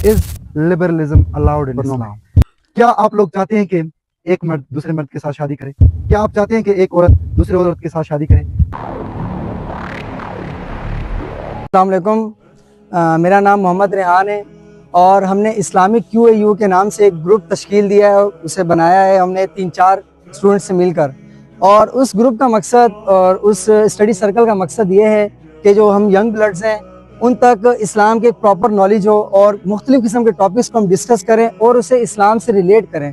Is liberalism allowed in Islam? क्या आप लोग चाहते हैं कि एक मर्द दूसरे मर्द के साथ शादी करे? क्या आप चाहते हैं कि एक औरत दूसरे औरत के साथ शादी करे? अस्सलाम वालेकुम, मेरा नाम मोहम्मद रेहान है और हमने इस्लामिक QAU के नाम से एक ग्रुप तश्कील दिया है, उसे बनाया है हमने 3-4 स्टूडेंट से मिलकर। और उस ग्रुप का मकसद और उस स्टडी सर्कल का मकसद ये है कि जो हम यंग ब्लड्स हैं उन तक इस्लाम के प्रॉपर नॉलेज हो और मुख्तलिफ़ किस्म के टॉपिक्स को हम डिस्कस करें और उसे इस्लाम से रिलेट करें।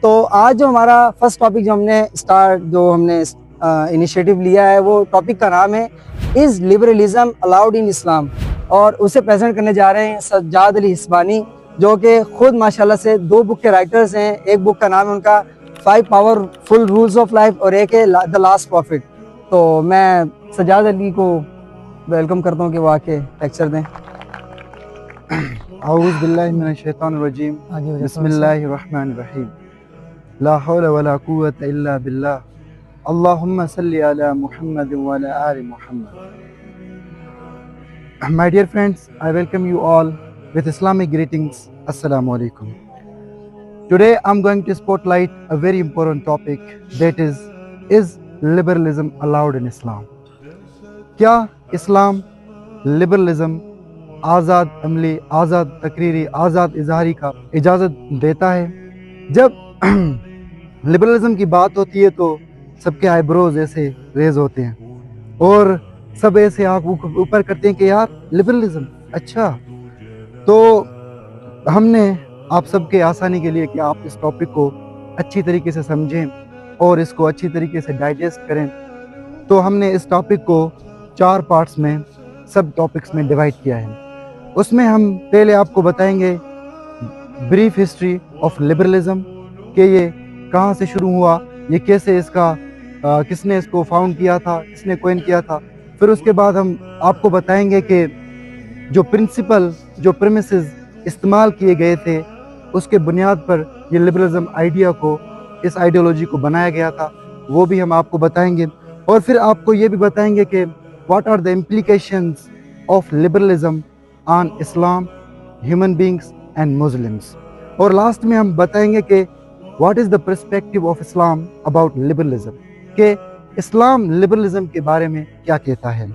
तो आज जो हमारा फर्स्ट टॉपिक जो हमने इनिशिएटिव लिया है वो टॉपिक का नाम है इज़ लिबरलिज़म अलाउड इन इस्लाम, और उसे प्रेजेंट करने जा रहे हैं सज्जाद अली हिस्बानी, जो कि खुद माशाल्लाह से 2 बुक के राइटर्स हैं। एक बुक का नाम है उनका 5 पावरफुल रूल्स ऑफ लाइफ और एक है द लास्ट प्रॉफिट। तो मैं सज्जाद अली को वेलकम करता हूँ कि वो आके लेक्चर दें। औज़ु बिल्लाहि मिनश शैतानिर रजीम, बिस्मिल्लाहिर रहमानिर रहीम, ला हौला वला कुव्वता इल्ला बिल्लाह, अल्लाहुम्मा सल्ली अला मुहम्मद व अला आलि Muhammad. My dear friends, I welcome you all with Islamic greetings. Assalamu alaikum. Today I'm going to spotlight a very important topic, that is liberalism allowed in Islam? क्या इस्लाम लिबरलिज्म, आज़ाद अमली, आज़ाद तकरीरी, आज़ाद इजहारी का इजाज़त देता है? जब लिबरलिज्म की बात होती है तो सबके आईब्रोज ऐसे रेज होते हैं और सब ऐसे आँख ऊपर करते हैं कि यार लिबरलिज्म अच्छा। तो हमने आप सबके आसानी के लिए कि आप इस टॉपिक को अच्छी तरीके से समझें और इसको अच्छी तरीके से डाइजेस्ट करें, तो हमने इस टॉपिक को 4 पार्ट्स में, सब टॉपिक्स में डिवाइड किया है। उसमें हम पहले आपको बताएंगे ब्रीफ हिस्ट्री ऑफ लिबरलिज्म, कि ये कहाँ से शुरू हुआ, ये कैसे इसका किसने इसको फाउंड किया था, किसने कॉइन किया था। फिर उसके बाद हम आपको बताएंगे कि जो प्रिंसिपल, जो प्रेमिसेस इस्तेमाल किए गए थे, उसके बुनियाद पर ये लिबरलिज्म आइडिया को, इस आइडियोलॉजी को बनाया गया था, वो भी हम आपको बताएंगे। और फिर आपको ये भी बताएंगे कि what are the implications of liberalism on Islam, human beings and Muslims. और लास्ट में हम बताएंगे कि what is the perspective of Islam about liberalism, कि इस्लाम लिबरलिज्म के बारे में क्या कहता है।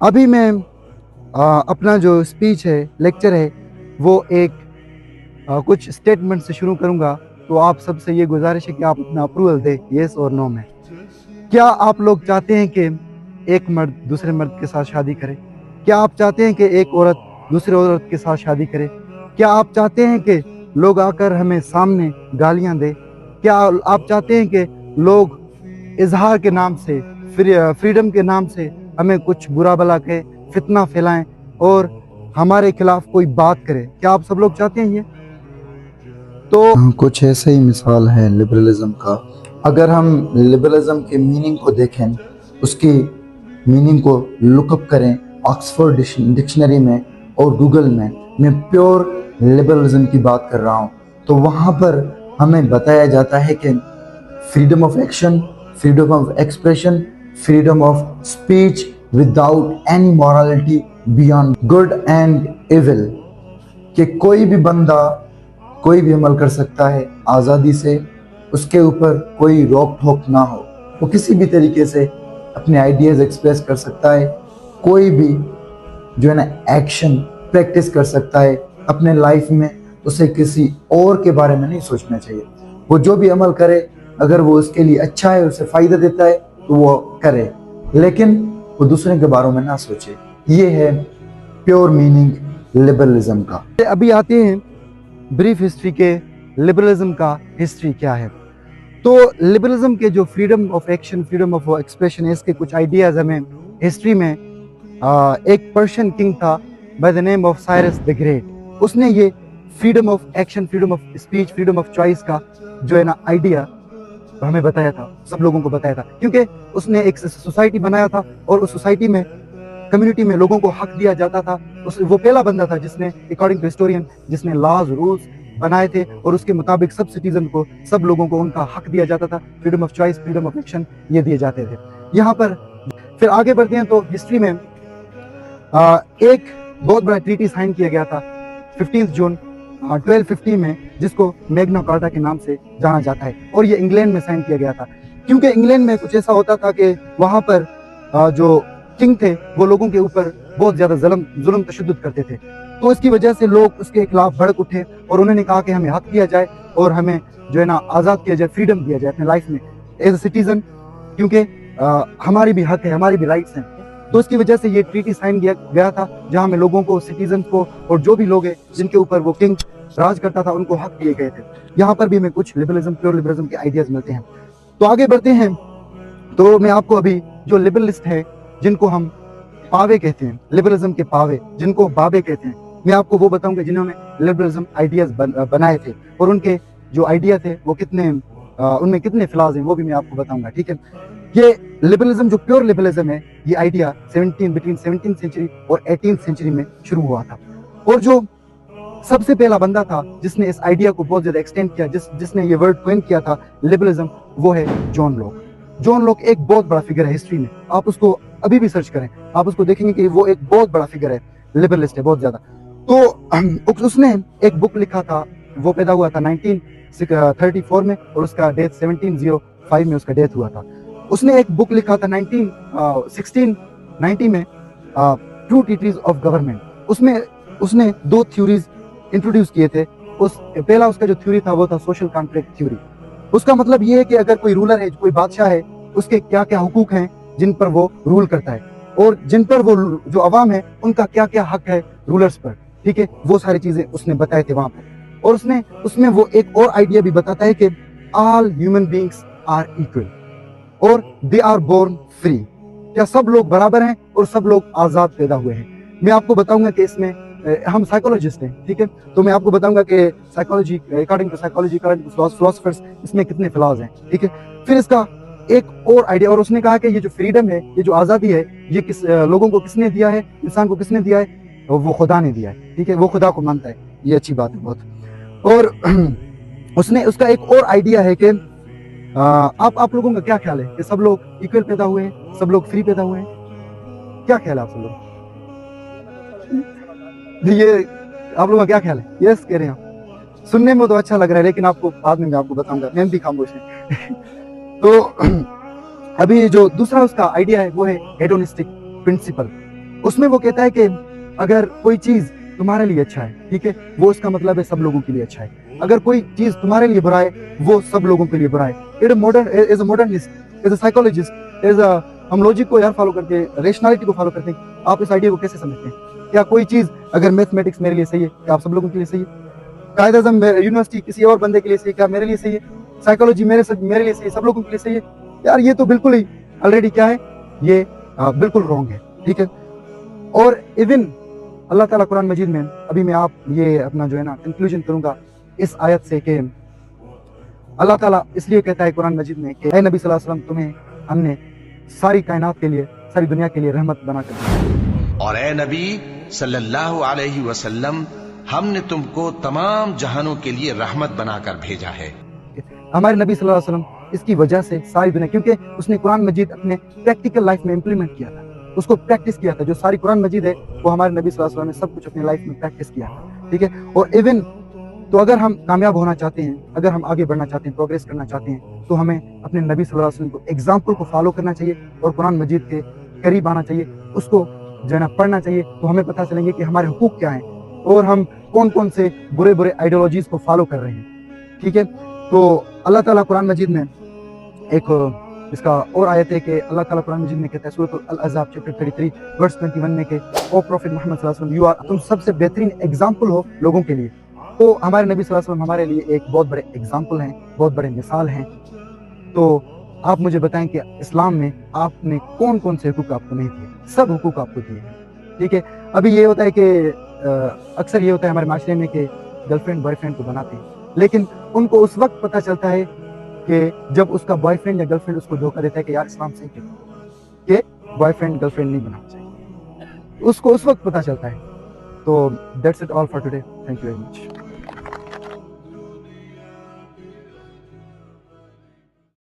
अभी मैं अपना जो स्पीच है, लेक्चर है, वो एक कुछ स्टेटमेंट से शुरू करूंगा। तो आप सबसे ये गुजारिश है कि आप अपना अप्रूवल दें, येस और नो में। क्या आप लोग चाहते हैं कि एक मर्द दूसरे मर्द के साथ शादी करे? क्या आप चाहते हैं कि एक औरत दूसरे औरत के साथ शादी करे? क्या आप चाहते हैं कि लोग आकर हमें सामने गालियां दे? क्या आप चाहते हैं कि लोग इजहार के नाम से, फ्रीडम के नाम से हमें कुछ बुरा भला कहे, फितना फैलाएं और हमारे खिलाफ कोई बात करे? क्या आप सब लोग चाहते हैं ये? तो कुछ ऐसे ही मिसाल है लिबरलिज्म का। अगर हम लिबरलिज्म के मीनिंग को देखें, उसकी मीनिंग को लुकअप करें ऑक्सफोर्ड डिक्शनरी में और गूगल में, मैं प्योर लिबरलिज्म की बात कर रहा हूँ, तो वहाँ पर हमें बताया जाता है कि freedom of action, freedom of expression, freedom of speech without any morality beyond good and evil, कि कोई भी बंदा कोई भी अमल कर सकता है आज़ादी से, उसके ऊपर कोई रोक टोक ना हो, वो किसी भी तरीके से अपने आइडियाज़ एक्सप्रेस कर सकता है, कोई भी जो है ना एक्शन प्रैक्टिस कर सकता है अपने लाइफ में। उसे किसी और के बारे में नहीं सोचना चाहिए। वो जो भी अमल करे, अगर वो उसके लिए अच्छा है, उसे फ़ायदा देता है, तो वो करे, लेकिन वो दूसरे के बारे में ना सोचे। ये है प्योर मीनिंग लिबरलिज्म का। अभी आते हैं ब्रीफ हिस्ट्री के लिबरलिज्म का हिस्ट्री क्या है। तो लिबरलिज्म के जो freedom of action, freedom of expression है, इसके कुछ आइडियाज़ हमें हिस्ट्री में, एक पर्शियन किंग था by the name of Cyrus the great, उसने ये freedom of action, freedom of speech, freedom of choice का जो है ना आइडिया हमें बताया था, सब लोगों को बताया था, क्योंकि उसने एक सोसाइटी बनाया था और उस सोसाइटी में, कम्युनिटी में लोगों को हक दिया जाता था। वो पहला बंदा था जिसने, अकॉर्डिंग टू हिस्टोरियन, जिसने लॉज रूल्स बनाए थे और उसके मुताबिक सब सिटीजन को, सब लोगों को उनका हक दिया जाता था, freedom of choice, freedom of action ये दिए जाते थे। यहाँ पर फिर आगे बढ़ते हैं तो हिस्ट्री में एक बहुत बड़ा ट्रीटी साइन किया गया था 15 जून 1250 में, जिसको मैग्ना कार्टा के नाम से जाना जाता है, और ये इंग्लैंड में साइन किया गया था। क्योंकि इंग्लैंड में कुछ ऐसा होता था कि वहाँ पर जो किंग थे वो लोगों के ऊपर बहुत ज्यादा जुल्म तशद्दुद करते थे, तो इसकी वजह से लोग उसके खिलाफ भड़क उठे और उन्होंने कहा कि हमें हक दिया जाए और हमें जो है ना आज़ाद किया जाए, फ्रीडम दिया जाए अपने लाइफ में एज ए सिटीजन, क्योंकि हमारी भी हक है, हमारी भी राइट्स हैं। तो इसकी वजह से ये ट्रीटी साइन किया गया था, जहाँ में लोगों को, सिटीजन को, और जो भी लोग हैं जिनके ऊपर वो किंग राज करता था, उनको हक दिए गए थे। यहाँ पर भी हमें कुछ लिबरलिज्म, प्योर लिबरलिज्म के आइडियाज मिलते हैं। तो आगे बढ़ते हैं। तो मैं आपको अभी जो लिबरलिस्ट है, जिनको हम पावे कहते हैं, लिबरलिज्म के पावे, जिनको बाबे कहते हैं, मैं आपको वो बताऊंगा जिन्होंने लिबरलिज्म आइडियाज बनाए थे, और उनके जो आइडिया थे वो कितने उनमें कितने फ्लॉज हैं वो भी मैं आपको बताऊंगा, ठीक है। ये लिबरलिज्म, जो प्योर लिबरलिज्म है, ये आइडिया बिटवीन 17th सेंचुरी और 18th सेंचुरी में शुरू हुआ था, और जो सबसे पहला बंदा था जिसने इस आइडिया को बहुत ज्यादा एक्सटेंड किया, जिसने ये वर्ड कॉइन किया था लिबरलिज्म, वो है जॉन लॉक। जॉन लॉक एक बहुत बड़ा फिगर है हिस्ट्री में, आप उसको अभी भी सर्च करें, आप उसको देखेंगे कि वो एक बहुत बड़ा फिगर है, लिबरलिस्ट है बहुत ज्यादा। तो उसने एक बुक लिखा था, वो पैदा हुआ था 1934 में, और उसका डेथ 1705 में उसका डेथ हुआ था। उसने एक बुक लिखा था 1690 में, ट्रू टीचर्स ऑफ गवर्नमेंट। उसमें उसने 2 थ्योरीज इंट्रोड्यूस किए थे। पहला उसका जो थ्योरी था वो था सोशल कॉन्ट्रैक्ट थ्योरी। उसका मतलब ये है कि अगर कोई रूलर है, कोई बादशाह है, उसके क्या क्या हुकूक हैं जिन पर वो रूल करता है, और जिन पर वो जो अवाम है उनका क्या क्या हक है रूलर्स पर, ठीक है, वो सारी चीजें उसने बताए थे वहां पर। और उसमें वो एक और आइडिया भी बताता है कि all human beings are equal और दे आर बोर्न फ्री, क्या सब लोग बराबर हैं और सब लोग आजाद पैदा हुए हैं। मैं आपको बताऊंगा कि इसमें, हम साइकोलॉजिस्ट हैं, ठीक है, तो मैं आपको बताऊंगा कि psychology, according to psychology, according to philosophers, इसमें कितने फ्लॉज हैं, ठीक है। फिर इसका एक और आइडिया, और उसने कहा कि ये जो फ्रीडम है, ये जो आज़ादी है, ये किस लोगों को किसने दिया है, इंसान को किसने दिया है, वो खुदा ने दिया है, ठीक है, वो खुदा को मानता है, ये अच्छी बात है बहुत। और उसका एक और आइडिया है कि आप लोगों का क्या ख्याल है कि सब लोग इक्वल पैदा हुए हैं, सब लोग फ्री पैदा हुए हैं, क्या ख्याल है आप सब लोग? ये आप लोगों का क्या ख्याल है? यस कह रहे हैं आप, सुनने में तो अच्छा लग रहा है, लेकिन आपको बाद में मैं आपको बताऊंगा, मैं भी खामोश है। तो अभी जो दूसरा उसका आइडिया है वो है हेडोनिस्टिक प्रिंसिपल। उसमें वो कहता है कि अगर कोई चीज तुम्हारे लिए अच्छा है, ठीक है, वो इसका मतलब है सब लोगों के लिए अच्छा है। अगर कोई चीज तुम्हारे लिए बुरा है, वो सब लोगों के लिए बुरा है। As a modernist, as a psychologist, हम लॉजिक को यार फॉलो करते हैं, रेशनैलिटी को फॉलो करते हैं। आप इस आइडिया को कैसे समझते हैं? क्या कोई चीज अगर मैथमेटिक्स मेरे लिए सही है, क्या आप सब लोगों के लिए सही है? कायदा आज़म यूनिवर्सिटी किसी और बंदे के लिए सही है, क्या मेरे लिए सही है? साइकोलॉजी मेरे लिए सही है, सब लोगों के लिए सही है? यार ये तो बिल्कुल ही ऑलरेडी क्या है, ये बिल्कुल रॉन्ग है, ठीक है। और इवन अल्लाह ताला कुरान मजीद में, अभी मैं आप ये अपना जो है ना कंक्लूजन करूंगा इस आयत से कि अल्लाह ताला इसलिए कहता है कुरान मजीद में कि ऐ नबी सल्लल्लाहु अलैहि वसल्लम, तुम्हें हमने सारी कायनात के लिए, सारी दुनिया के लिए रहमत बनाकर दिया। और ऐ नबी सल्लल्लाहु अलैहि वसल्लम, हमने तुमको तमाम जहानों के लिए रहमत बनाकर भेजा है। हमारे नबी सल्लल्लाहु अलैहि वसल्लम इसकी वजह से सारी दुनिया, क्योंकि उसने कुरान मजीद अपने प्रैक्टिकल लाइफ में इंप्लीमेंट किया था, उसको प्रैक्टिस किया था। जो सारी कुरान मजीद है वो हमारे नबी सल्लल्लाहु अलैहि वसल्लम ने सब कुछ अपनी लाइफ में प्रैक्टिस किया, ठीक है। और इवन तो अगर हम कामयाब होना चाहते हैं, अगर हम आगे बढ़ना चाहते हैं, प्रोग्रेस करना चाहते हैं, तो हमें अपने नबी सल्लल्लाहु अलैहि वसल्लम को एग्जाम्पल को फॉलो करना चाहिए और कुरान मजीद के करीब आना चाहिए, उसको जो है ना पढ़ना चाहिए। तो हमें पता चलेंगे कि हमारे हुकूक क्या हैं और हम कौन कौन से बुरे बुरे आइडियोलॉजीज को फॉलो कर रहे हैं, ठीक है। तो अल्लाह ताला कुरान मजीद में एक इसका और आयत है कि अल्लाह ताला कुरान मजीद में कहता है, सूरह अल अहज़ाब चैप्टर 33 वर्स 21 में कि ओ प्रॉफिट मोहम्मद सल्लल्लाहु अलैहि वसल्लम, यू आर, तुम सबसे बेहतरीन एग्जाम्पल हो लोगों के लिए। तो हमारे नबी सल्लल्लाहु अलैहि वसल्लम हमारे लिए एक बहुत बड़े एग्जाम्पल हैं, बहुत बड़े मिसाल हैं। तो आप मुझे बताएं कि इस्लाम में आपने कौन कौन से हुकूक आपको नहीं दिए? सब हुकूक आपको दिए हैं, ठीक है। अभी ये होता है कि अक्सर ये होता है हमारे माशरे में कि गर्लफ्रेंड बॉयफ्रेंड को बनाते हैं, लेकिन उनको उस वक्त पता चलता है कि जब उसका बॉयफ्रेंड या गर्लफ्रेंड उसको धोखा देता है कि यार इस्लाम सही कहता है कि बॉयफ्रेंड गर्लफ्रेंड नहीं बनाना चाहिए, उसको उस वक्त पता चलता है। तो that's it all for today, thank you very much.